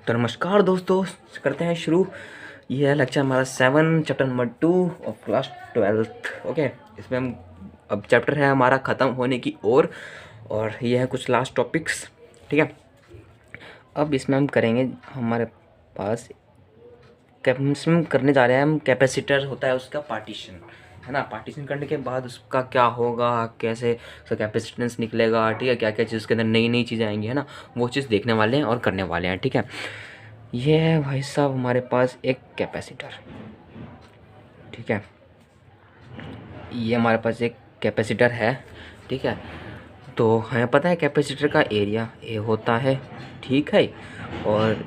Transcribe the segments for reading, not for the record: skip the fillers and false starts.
तो नमस्कार दोस्तों, करते हैं शुरू। ये है लेक्चर हमारा 7 chapter number 2 of class 12th। Okay, इसमें हम अब चैप्टर है हमारा ख़त्म होने की और ये है कुछ लास्ट टॉपिक्स। ठीक है, अब इसमें हम करेंगे हमारे पास इसमें करने जा रहे हैं हम कैपेसिटर होता है उसका पार्टीशन, है ना। पार्टीशन करने के बाद उसका क्या होगा, कैसे उसका कैपेसिटेंस निकलेगा, ठीक है, क्या क्या चीज़ उसके अंदर नई नई चीज़ें आएंगी, है ना। वो चीज़ देखने वाले हैं और करने वाले हैं। ठीक है, ये है भाई साहब हमारे पास एक कैपेसिटर। ठीक है, ये हमारे पास एक कैपेसिटर है। ठीक है, तो हमें पता है कैपेसिटर का एरिया ए होता है, ठीक है, और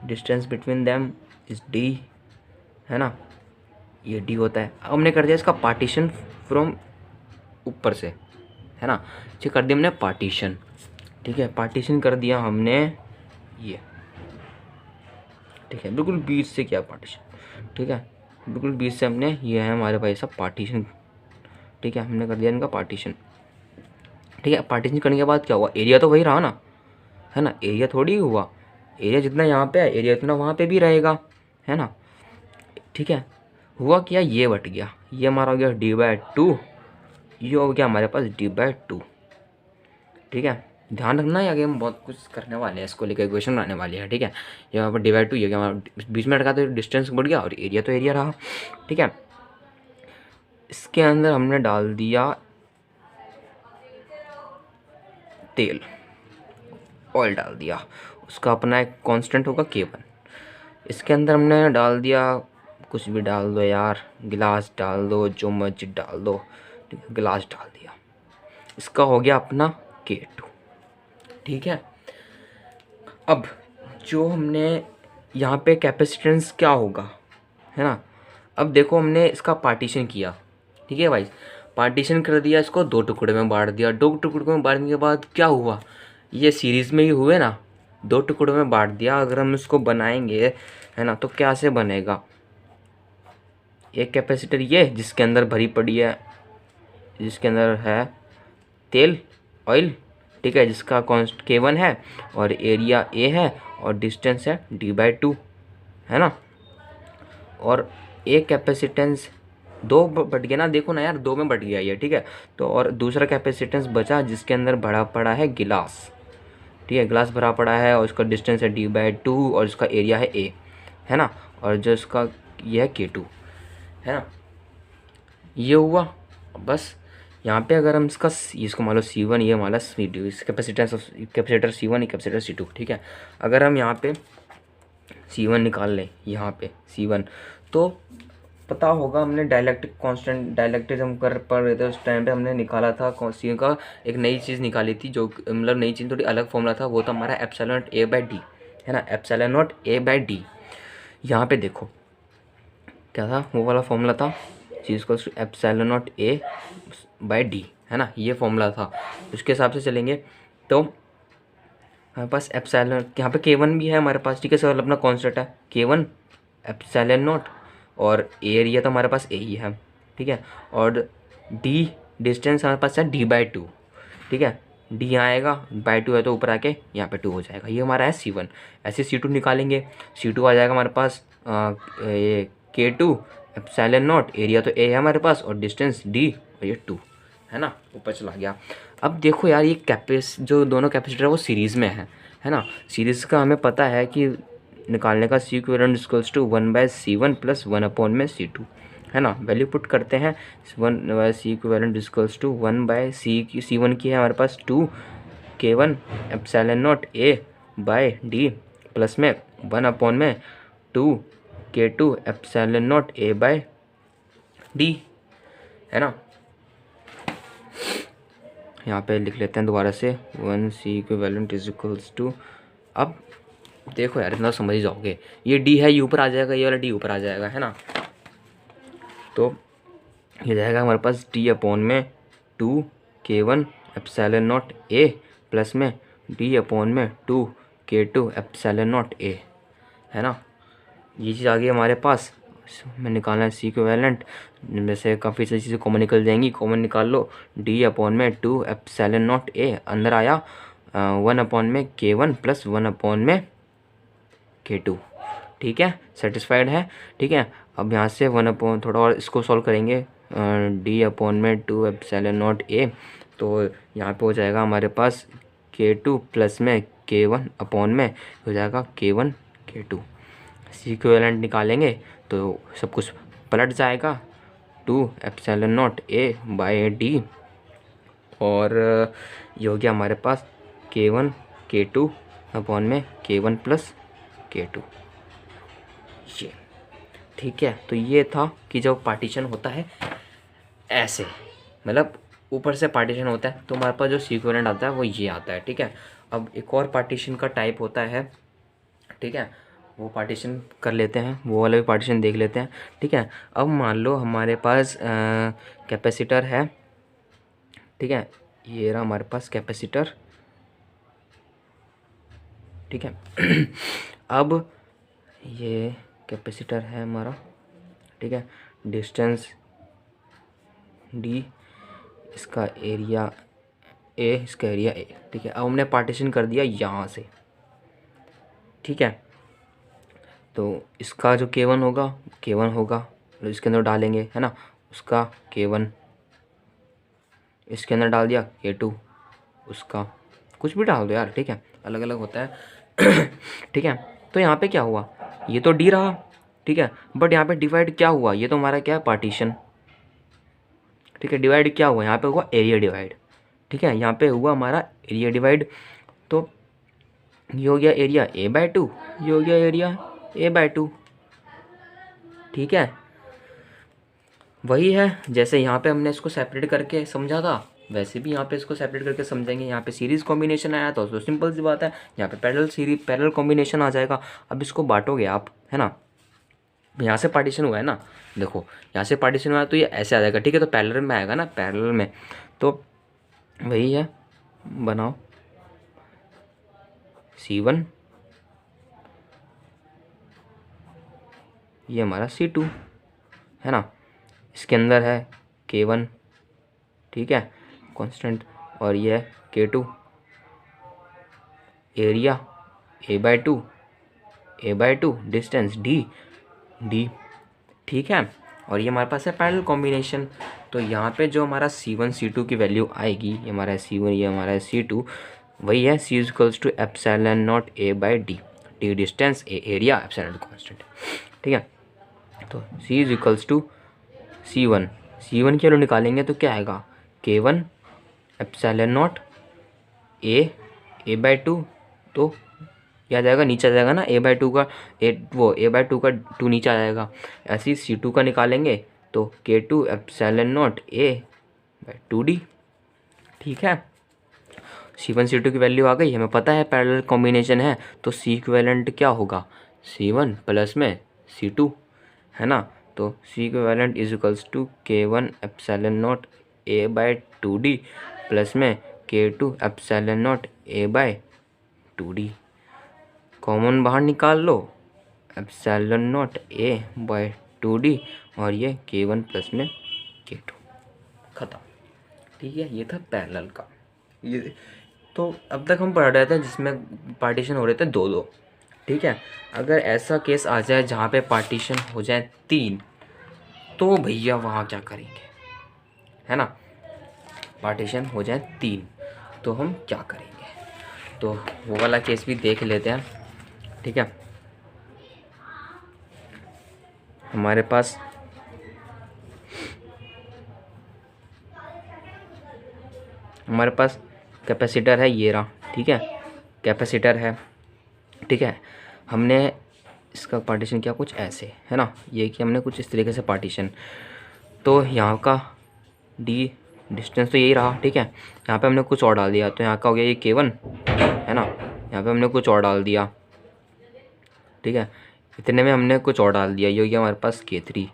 distance between them is D, है ना, ये डी होता है। अब हमने कर दिया इसका पार्टीशन फ्रॉम ऊपर से, है ना, ये कर दिया हमने पार्टीशन। ठीक है, पार्टीशन कर दिया हमने ये, ठीक है, बिल्कुल बीच से किया पार्टीशन। ठीक है, बिल्कुल बीच से हमने, ये है हमारे भाई साहब पार्टीशन। ठीक है, हमने कर दिया इनका पार्टीशन। ठीक है, पार्टीशन करने के बाद क्या हुआ, एरिया तो वही रहा ना, है ना, एरिया थोड़ी हुआ, एरिया जितना यहाँ पे है एरिया उतना वहाँ पे भी रहेगा, है ना। ठीक है, हुआ क्या, ये बट गया, ये हमारा हो गया d/2, ये हो गया हमारे पास d/2। ठीक है, ध्यान रखना है, आगे हम बहुत कुछ करने वाले हैं, इसको लेकर इक्वेशन बनाने वाले हैं। ठीक है, ये यहाँ पर d/2, ये हमारा बीच में रखा तो डिस्टेंस बढ़ गया और एरिया तो एरिया रहा। ठीक है, इसके अंदर हमने डाल दिया तेल, ऑयल डाल दिया, उसका अपना एक कांस्टेंट होगा K1। इसके अंदर हमने डाल दिया, कुछ भी डाल दो यार, गिलास डाल दो, जो मर्जी डाल दो, ठीक है, गिलास डाल दिया, इसका हो गया अपना K2। ठीक है, अब जो हमने यहाँ पे कैपेसिटेंस क्या होगा, है ना। अब देखो हमने इसका पार्टीशन किया, ठीक है भाई, पार्टीशन कर दिया, इसको दो टुकड़े में बांट दिया। दो टुकड़ों में बांटने के बाद क्या हुआ, ये सीरीज़ में ही हुए ना, दो टुकड़ों में बांट दिया। अगर हम इसको बनाएंगे, है ना, तो क्या से बनेगा, एक कैपेसिटर ये जिसके अंदर भरी पड़ी है, जिसके अंदर है तेल, ऑयल, ठीक है, जिसका कॉन्स्ट K1 है और एरिया ए है और डिस्टेंस है d/2, है ना। और एक कैपेसिटेंस दो बट गया ना, देखो ना यार, दो में बट गया ये, ठीक है। तो और दूसरा कैपेसिटेंस बचा जिसके अंदर भरा पड़ा है गिलास, ठीक है, गिलास भरा पड़ा है और उसका डिस्टेंस है d/2 और उसका एरिया है ए, है ना, और जो इसका ये है K2, है ना। ये हुआ, बस यहाँ पे अगर हम इसको मान लो C1, ये मान लो C2, इस कैपेसिटर C1, कैपेसिटर C2। ठीक है, अगर हम यहाँ पे C1 निकाल लें, यहाँ पे C1, तो पता होगा हमने डायलेक्ट्रिक कांस्टेंट, डायलेक्ट्रिज्म कर पढ़ रहे थे उस टाइम पे, हमने निकाला था C का, एक नई चीज़ निकाली थी, जो मतलब नई चीज़ थोड़ी अलग फॉर्मूला था, वो था हमारा ε0A/d, है ना, ε0A/d। यहाँ पे देखो क्या था, वो वाला फॉर्मूला था, चीज़ को ε0A/d, है ना, ये फॉर्मूला था। उसके हिसाब से चलेंगे तो हमारे पास एप्सिलॉन, यहाँ पे K1 भी है हमारे पास, ठीक है सर, अपना कॉन्स्टेंट है K1 ε0, और एरिया तो हमारे पास ए ही है, ठीक है, और डी डिस्टेंस हमारे पास है d/2, ठीक है, डी यहाँ आएगा, /2 है तो ऊपर आके यहाँ पे 2 हो जाएगा, ये हमारा है C1। ऐसे C2 निकालेंगे, C2 आ जाएगा हमारे पास ये K2 ε0, एरिया तो ए है हमारे पास और डिस्टेंस d और ये 2, है ना, ऊपर चला गया। अब देखो यार, ये जो दोनों कैपेसिटर है वो सीरीज़ में है ना। सीरीज़ का हमें पता है कि निकालने का C equivalent equals to 1/C1 + 1/C2, है ना। वैल्यू पुट करते हैं, 1/C equivalent equals to 1/C की, C1 की है हमारे पास 2 K1 ε0A/d प्लस में 1/2 K2 ε0A/d, है ना। यहाँ पे लिख लेते हैं दोबारा से, 1C इक्विवेलेंट इक्वल्स टू, अब देखो यार, इतना समझ ही जाओगे, ये डी है, ये ऊपर आ जाएगा, ये वाला डी ऊपर आ जाएगा, है ना। तो ये जाएगा हमारे पास d/2 K1 ε0A प्लस में d/2 K2 ε0A, है ना। ये चीज़ आ गई हमारे पास। में निकालना है C इक्विवेलेंट, में से काफ़ी सारी चीज़ें कॉमन निकल जाएंगी, कॉमन निकाल लो, d/2 ε0A अंदर आया, 1/K1 + 1/, K2। ठीक है, सेटिस्फाइड है। ठीक है, अब यहाँ से 1 अपॉन, थोड़ा और इसको सॉल्व करेंगे, D अपॉन में 2 एप्सिलॉन नॉट A, तो यहाँ पे हो जाएगा हमारे पास K2 प्लस में K1 अपॉन में हो जाएगा K1 K2। सी इक्विवेलेंट निकालेंगे तो सब कुछ पलट जाएगा, 2 epsilon not A by D, और ये हो गया हमारे पास K1 K2 अपॉन में K1 प्लस K2 ये। ठीक है, तो ये था कि जब पार्टीशन होता है ऐसे, मतलब ऊपर से पार्टीशन होता है तो हमारे पास जो इक्विवेलेंट आता है वो ये आता है। ठीक है, अब एक और पार्टीशन का टाइप होता है। ठीक है, वो पार्टीशन कर लेते हैं, वो वाला भी पार्टीशन देख लेते हैं। ठीक है, अब मान लो हमारे पास कैपेसिटर है। ठीक है, ये रहा हमारे पास कैपेसिटर। ठीक है अब ये कैपेसिटर है हमारा। ठीक है, डिस्टेंस D, इसका एरिया A, इसका एरिया A। ठीक है, अब हमने पार्टीशन कर दिया यहाँ से। ठीक है, तो इसका जो K1 होगा K1 होगा, तो इसके अंदर डालेंगे, है ना, उसका K1 इसके अंदर डाल दिया, K2 उसका, कुछ भी डाल दो यार। ठीक है, अलग अलग होता है ठीक है, तो यहाँ पे क्या हुआ, ये तो D रहा। ठीक है, बट यहाँ पे डिवाइड क्या हुआ, ये तो हमारा क्या है, पार्टीशन। ठीक है, डिवाइड क्या हुआ, यहाँ पे हुआ एरिया डिवाइड। ठीक है, यहाँ पे हुआ हमारा एरिया डिवाइड, तो ये हो गया एरिया A/2, ये हो गया एरिया A/2। ठीक है, वही है जैसे यहाँ पे हमने इसको सेपरेट करके समझा था, वैसे भी यहाँ पे इसको सेपरेट करके समझेंगे। यहाँ पे सीरीज़ कॉम्बिनेशन आया था तो सिंपल सी बात है, यहाँ पे पैरेलल कॉम्बिनेशन आ जाएगा। अब इसको बांटोगे आप, है ना, यहाँ से पार्टीशन हुआ है ना, देखो यहाँ से पार्टीशन हुआ है तो ये ऐसे आ जाएगा। ठीक है, तो पैरेलल में आएगा ना, पैरेलल में, तो वही है, बनाओ C1, ये हमारा C2 है ना, इसके अंदर है K1। ठीक है, कांस्टेंट, और ये है K2, area A/2, distance D। ठीक है, और ये हमारे पास है पैरेलल कॉम्बिनेशन, तो यहाँ पे जो हमारा C1 C2 की वैल्यू आएगी, ये हमारा C1, ये हमारा C2, वही है C equals to epsilon naught A/D, D distance, A area, epsilon constant. ठीक है, तो C is equals to C1 की वैल्यू निकालेंगे तो क्या आएगा, K1 एप्सिलॉन नॉट A/2, तो क्या जाएगा, नीचे आ जाएगा ना, A/2 का A/2 का 2 नीचे आ जाएगा। ऐसे ही C2 का निकालेंगे तो K2 एप्सिलॉन नॉट A/2D। ठीक है, C1 C2 की वैल्यू आ गई, हमें पता है पैरेलल कॉम्बिनेशन है, तो C इक्विवेलेंट क्या होगा, C1 प्लस में C2, है ना, तो C equivalent is equals to K1 epsilon naught A/2D plus में K2 epsilon naught A/2D। Common बाहर निकाल लो, एप्सिलॉन नॉट A/2D, और ये K1 प्लस में K2, ख़त्म। ठीक है, ये था पैरेलल का। ये तो अब तक हम पढ़ रहे थे जिसमें पार्टीशन हो रहे थे 2-2। ठीक है, अगर ऐसा केस आ जाए जहाँ पे पार्टीशन हो जाए 3, तो भैया वहाँ क्या करेंगे, है ना, पार्टीशन हो जाए 3 तो हम क्या करेंगे, तो वो वाला केस भी देख लेते हैं। ठीक है, हमारे पास कैपेसिटर है, ये रहा। ठीक है, कैपेसिटर है। ठीक है, हमने इसका पार्टीशन किया कुछ ऐसे, है ना, ये कि हमने कुछ इस तरीके से पार्टीशन, तो यहाँ का D डिस्टेंस तो यही रहा। ठीक है, यहाँ पे हमने कुछ और डाल दिया, तो यहाँ का हो गया ये K1, है ना, यहाँ पे हमने कुछ और डाल दिया। ठीक है, इतने में हमने कुछ और डाल दिया, ये हो गया हमारे पास K3।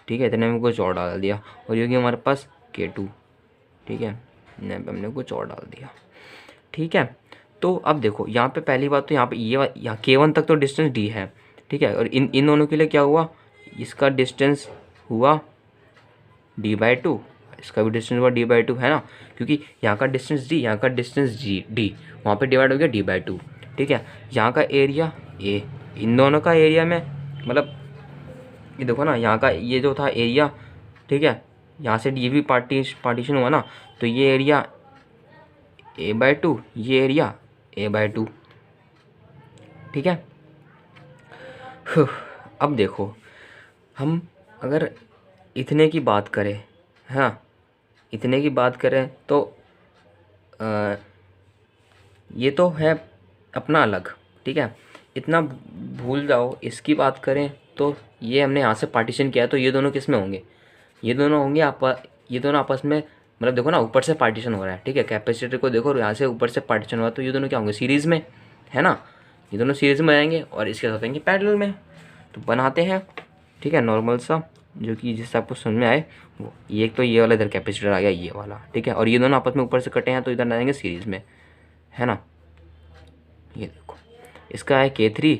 ठीक है, इतने में कुछ और डाल दिया, और ये हो गया हमारे पास K2। ठीक है, यहाँ पे हमने कुछ और डाल दिया। ठीक है, तो अब देखो यहाँ पे पहली बात तो यहाँ पे यहाँ K1 तक तो डिस्टेंस D है। ठीक है, और इन दोनों के लिए क्या हुआ, इसका डिस्टेंस हुआ D/2, इसका भी डिस्टेंस हुआ D/2, है ना, क्योंकि यहाँ का डिस्टेंस D, यहाँ का डिस्टेंस D, वहाँ पे डिवाइड हो गया D/2। ठीक है, यहाँ का एरिया A, इन दोनों का एरिया में मतलब ये देखो ना, यहाँ का ये जो था एरिया, ठीक है, यहाँ से ये भी पार्टीशन हुआ ना, तो ये एरिया a/2, ये एरिया a/2, ठीक है। अब देखो, हम अगर इतने की बात करें, हाँ इतने की बात करें तो ये तो है अपना अलग, ठीक है, इतना भूल जाओ। इसकी बात करें तो ये हमने यहाँ से पार्टीशन किया है, तो ये दोनों किस में होंगे, ये दोनों होंगे ये दोनों आपस में, मतलब देखो ना ऊपर से पार्टीशन हो रहा है, ठीक है, कैपेसिटर को देखो यहाँ से ऊपर से पार्टीशन हुआ, तो ये दोनों क्या होंगे, सीरीज़ में, है ना, ये दोनों सीरीज़ में आएंगे और इसके साथ आएंगे पैरेलल में। तो बनाते हैं, ठीक है, नॉर्मल सा जो कि जिससे आपको समझ में आए वो। ये एक तो ये वाला इधर कैपेसिटर आ गया, ये वाला, ठीक है, और ये दोनों आपस में ऊपर से कटे हैं तो इधर आएंगे सीरीज़ में, है ना। ये देखो, इसका है K3,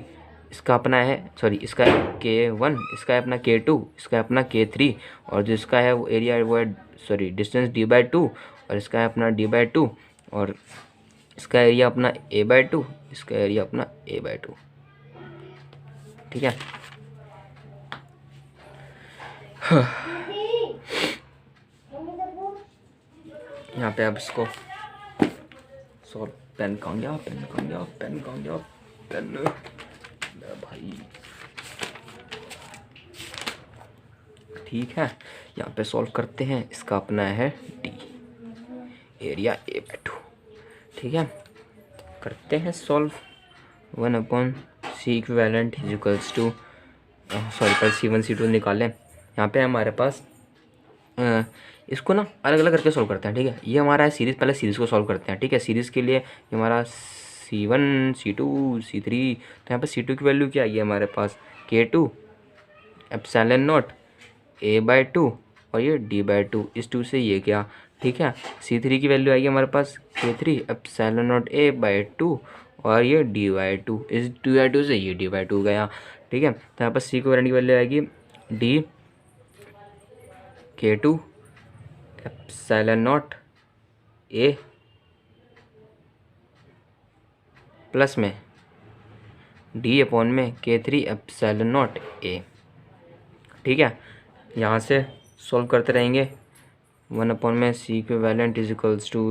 इसका अपना है, सॉरी इसका है K1, इसका है अपना K2, इसका है अपना K3, और जो इसका है वो एरिया वो है, सॉरी डिस्टेंस D/2, और इसका है अपना D/2, और इसका एरिया अपना A/2, इसका एरिया अपना A/2, ठीक है। यहाँ पे अब इसको सॉल्व, पेन कहाँ गया, पेन कहाँ गया, पेन कहाँ गया, पेन मेरा भाई, ठीक है। यहाँ पे सॉल्व करते हैं, इसका अपना है D, एरिया A/2, ठीक है। करते हैं solve, 1/c equivalent is equals to, sorry पर C1 C2 निकालें। यहाँ पे हमारे पास इसको ना अलग अलग करके सॉल्व करते हैं, ठीक है। ये हमारा है सीरीज़, पहले सीरीज़ को सॉल्व करते हैं, ठीक है। सीरीज़ के लिए ये हमारा C1 C2 C3, तो यहाँ पे C2 की वैल्यू क्या आई है हमारे पास, K2 एप्सिलॉन नॉट A/2, और ये D/2, इस 2 से ये क्या, ठीक है। C3 की वैल्यू आएगी हमारे पास K3 एप्सिलॉन नॉट A/2, और ये D/2, इस D/2 से ये D/2 गया, ठीक है। तो यहाँ पर C इक्विवेलेंट की वैल्यू आएगी D K2 epsilon not A plus में D/में K3 एप्सिलॉन नॉट A, ठीक है। यहाँ से सॉल्व करते रहेंगे, 1/c equivalent is equals to,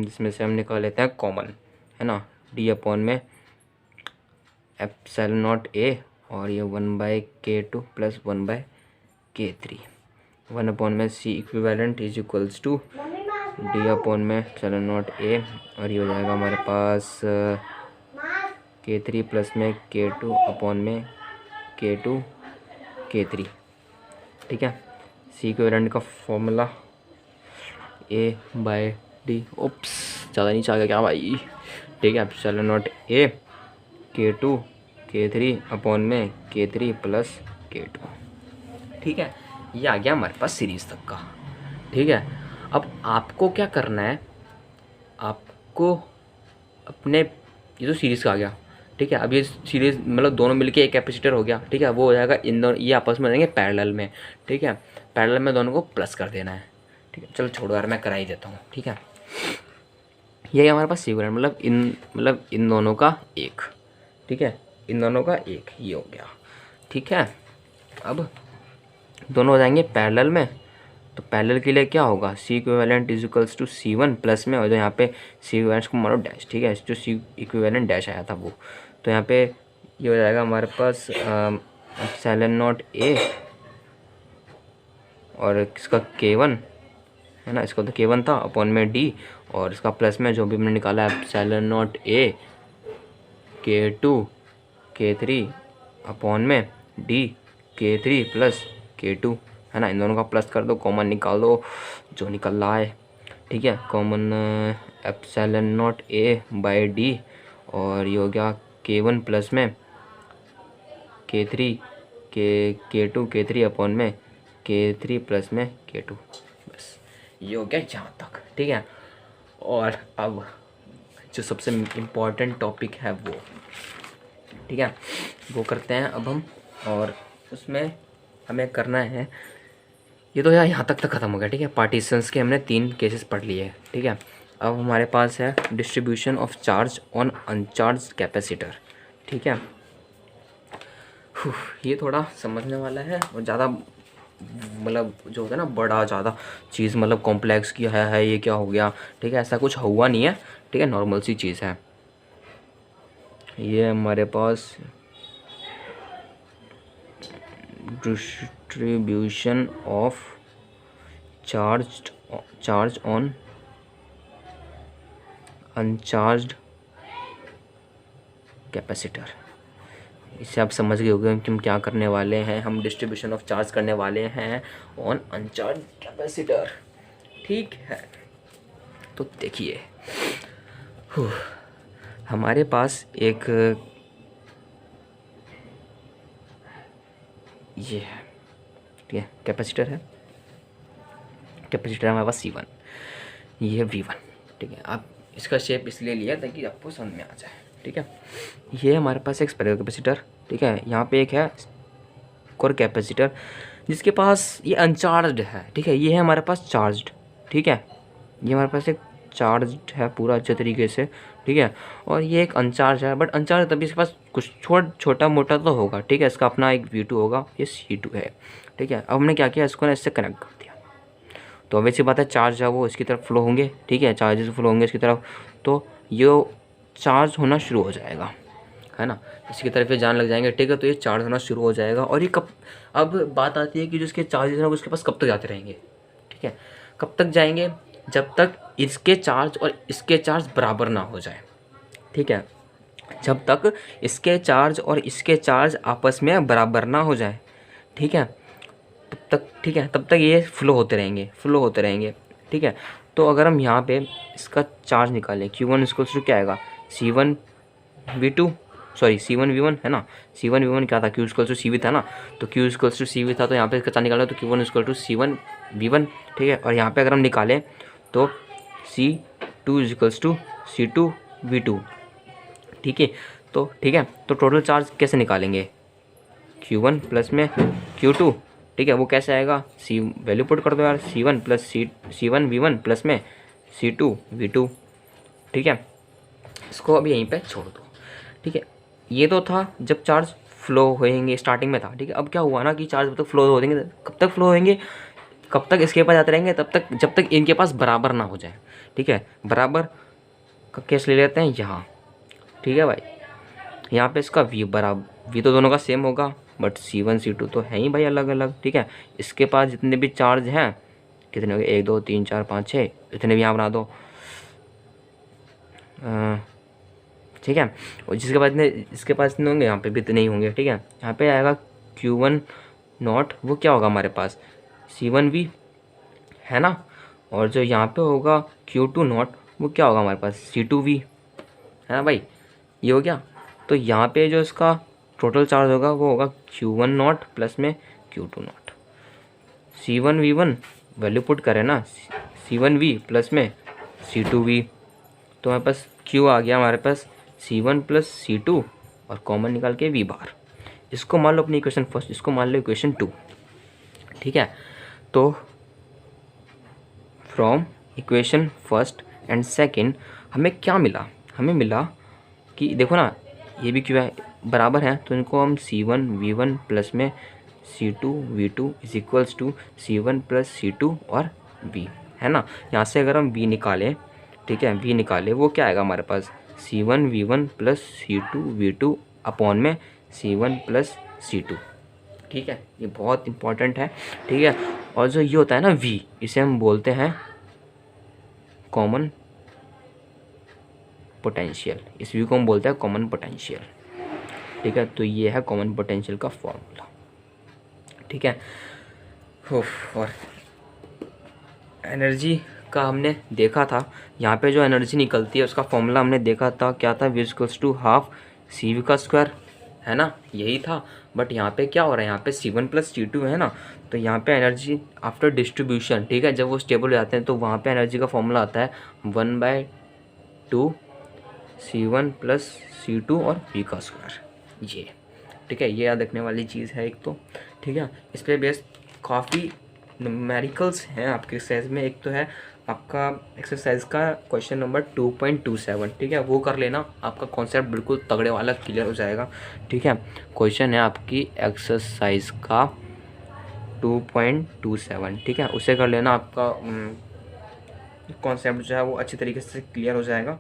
जिसमें से हम निकाल लेते हैं कॉमन, है ना, D/में एप्सिलॉन नॉट A, और ये 1/K2 प्लस 1/K3, 1/में c equivalent is equals to D/में एप्सिलॉन नॉट A, और ये हो जाएगा हमारे पास K3 प्लस में K2 में K2 K3, ठीक है। c इक्विवेलेंट का फॉर्मूला A/D, ओप्स ज़्यादा नीचे आ गया क्या भाई, ठीक है, epsilon not A K2 K3 में K3 प्लस K2, ठीक है। ये आ गया हमारे पास सीरीज़ तक का, ठीक है। अब आपको क्या करना है, आपको अपने, ये तो सीरीज़ का आ गया, ठीक है। अब ये सीरीज़ मतलब दोनों मिलके एक कैपेसिटर हो गया, ठीक है, वो हो जाएगा इन दोनों, ये आपस में हो जाएंगे पैरेलल में, ठीक है। पैरेलल में दोनों को प्लस कर देना है, ठीक है। चलो छोड़ो यार, मैं करा ही देता हूँ, ठीक है। ये हमारे पास इक्विवेलेंट मतलब इन दोनों का एक, ठीक है, इन दोनों का एक, ये हो गया, ठीक है। अब दोनों हो जाएंगे पैरेलल में, तो पैरेलल के लिए क्या होगा, C equivalent is equals to C1 plus में, और जो यहाँ पे C इक्विवेलेंट को मारो डैश, ठीक है, जो C इक्विवेलेंट डैश आया था वो, तो यहाँ पे ये हो जाएगा हमारे पास एप्सिलॉन नॉट A, और इसका K1 है ना, इसका तो K1 था, अपॉन में D, और इसका प्लस में जो भी हमने निकाला है epsilon not A K2 K3 upon में D K3 प्लस K2, है ना। इन दोनों का प्लस कर दो, कॉमन निकाल दो जो निकल रहा है, ठीक है। कॉमन एप्सिलॉन नॉट A/D, और ये हो गया K1 प्लस में K3 K2 K3 अपॉन में K3 प्लस में K2, बस ये हो गया यहाँ तक, ठीक है। और अब जो सबसे इम्पोर्टेंट टॉपिक है वो, ठीक है, वो करते हैं अब हम, और उसमें हमें करना है, ये तो यार यहाँ तक ख़त्म हो गया, ठीक है। पार्टीशंस के हमने 3 केसेस पढ़ लिए, ठीक है। अब हमारे पास है distribution of charge on अनचार्ज capacitor, ठीक है। ये थोड़ा समझने वाला है और ज़्यादा मतलब जो होता है ना बड़ा ज़्यादा चीज़ मतलब कॉम्प्लेक्स की है ये क्या हो गया, ठीक है, ऐसा कुछ हुआ नहीं है, ठीक है, नॉर्मल सी चीज़ है। ये हमारे पास distribution of charge on uncharged capacitor. इससे आप समझ गए होंगे कि हम क्या करने वाले हैं, हम डिस्ट्रीब्यूशन ऑफ चार्ज करने वाले हैं ऑन अनचार्ज कैपेसिटर, ठीक है। तो देखिए हमारे पास एक ये है, ठीक है, कैपेसिटर है, कैपेसिटर हमारे पास C1, ये है V1, ठीक है। आप इसका शेप इसलिए लिया ताकि आपको समझ में आ जाए, ठीक है। ये हमारे पास एक स्पेरिकल कैपेसिटर, ठीक है, यहाँ पे एक है कोर कैपेसिटर जिसके पास ये अनचार्ज्ड है, ठीक है, ये है हमारे पास चार्ज्ड, ठीक है, ये हमारे पास एक चार्ज्ड है पूरा अच्छे तरीके से, ठीक है, और ये एक अनचार्ज है, बट अनचार्ज तभी इसके पास कुछ छोटा मोटा तो होगा, ठीक है, इसका अपना एक V2 होगा, ये C2 है, ठीक है। अब हमने क्या किया, इसको ना इससे कनेक्ट कर दिया, तो अब ऐसी बात है चार्ज है वो इसकी तरफ फ्लो होंगे, ठीक है, चार्जेस फ्लो होंगे इसकी तरफ, तो ये चार्ज होना शुरू हो जाएगा, है ना, इसकी तरफ ये जान लग जाएंगे, ठीक है, तो ये चार्ज होना शुरू हो जाएगा। और ये कब, अब बात आती है कि जो इसके चार्जेस हैं उसके पास कब तक जाते रहेंगे, ठीक है, कब तक जाएंगे, जब तक इसके चार्ज और इसके चार्ज बराबर ना हो जाए, ठीक है, जब तक इसके चार्ज और इसके चार्ज आपस में बराबर ना हो जाए, ठीक है, तब तक, ठीक है, तब तक ये फ्लो होते रहेंगे, फ्लो होते रहेंगे, ठीक है। तो अगर हम यहाँ पे इसका चार्ज निकालें Q1 इक्वल्स टू क्या आएगा, C1V2, सॉरी C1V1 है ना, C1V1 क्या था, Q इक्वल्स टू CV था ना, तो Q इक्वल्स टू CV था, तो यहाँ पे इसका चार्ज निकाला तो Q1 इक्वल टू C1V1, ठीक है, और यहाँ पे अगर हम निकालें तो C2 इक्वल्स टू C2V2, ठीक है, तो ठीक है, तो टोटल चार्ज कैसे निकालेंगे, Q1 प्लस में Q2, ठीक है, वो कैसे आएगा, सी वैल्यू पुट कर दो यार, C1 प्लस C1V1 प्लस में C2V2, ठीक है, इसको अभी यहीं पे छोड़ दो, ठीक है। ये तो था जब चार्ज फ्लो होएंगे, स्टार्टिंग में था, ठीक है। अब क्या हुआ ना कि चार्ज जब तक फ्लो होंगे, कब तक फ्लो होंगे, कब तक इसके पास जाते रहेंगे, तब तक जब तक इनके पास बराबर ना हो जाए, ठीक है, बराबर का केस ले लेते हैं यहाँ, ठीक है भाई, यहाँ पे इसका V बराबर, V तो दोनों का सेम होगा, बट C1 C2 तो है ही भाई अलग अलग, ठीक है। इसके पास जितने भी चार्ज हैं, कितने हो गए, 1 2 3 4 5 6, इतने भी यहाँ बना दो, ठीक है, और जिसके पास इतने, इसके पास इतने होंगे, यहाँ पे भी इतने ही होंगे, ठीक है। यहाँ पे आएगा Q1 नॉट, वो क्या होगा हमारे पास C1V, है ना, और जो यहाँ पे होगा Q2 नॉट, वो क्या होगा हमारे पास C2V, है ना भाई, ये हो गया। तो यहाँ पे जो इसका टोटल चार्ज होगा वो होगा Q1 नॉट प्लस में Q2 not, C1V1 value put करें ना, C1V प्लस में C2V, तो हमारे पास Q आ गया हमारे पास C1 प्लस C2 और कॉमन निकाल के V बार, इसको मान लो अपनी इक्वेशन फर्स्ट, इसको मान लो इक्वेशन 2, ठीक है। तो from equation first and second हमें क्या मिला, हमें मिला कि देखो ना ये भी क्यों है बराबर है, तो इनको हम C1V1 प्लस में C2V2 is equals to C1 plus C2 और V, है ना। यहाँ से अगर हम V निकालें, ठीक है, V निकाले वो क्या आएगा हमारे पास C1V1 प्लस C2V2 अपॉन में C1 प्लस C2, ठीक है, ये बहुत इंपॉर्टेंट है, ठीक है। और जो ये होता है ना V, इसे हम बोलते हैं कॉमन पोटेंशियल, इस V को हम बोलते हैं कॉमन पोटेंशियल, ठीक है। तो ये है कॉमन पोटेंशियल का फॉर्मूला, ठीक है। और एनर्जी का हमने देखा था, यहाँ पे जो एनर्जी निकलती है उसका फॉर्मूला हमने देखा था, क्या था, V equals to half CV का स्क्वायर, है ना, यही था। बट यहाँ पे क्या हो रहा है, यहाँ पे C1 प्लस C2 है ना, तो यहाँ पे एनर्जी आफ्टर डिस्ट्रीब्यूशन, ठीक है, जब वो स्टेबल हो जाते हैं तो वहाँ पे एनर्जी का फॉर्मूला आता है 1/2 C1 प्लस C2 और V का स्क्वायर, ये, ठीक है, ये याद रखने वाली चीज़ है एक तो, ठीक है। इस पर बेस काफ़ी न्यूमेरिकल्स हैं आपके एक्सरसाइज में, एक तो है आपका एक्सरसाइज का क्वेश्चन नंबर 2.27, ठीक है, वो कर लेना, आपका कॉन्सेप्ट बिल्कुल तगड़े वाला क्लियर हो जाएगा। ठीक है, क्वेश्चन है आपकी एक्सरसाइज का 2.27, ठीक है, उसे कर लेना, आपका कॉन्सेप्ट जो है वो अच्छी तरीके से क्लियर हो जाएगा।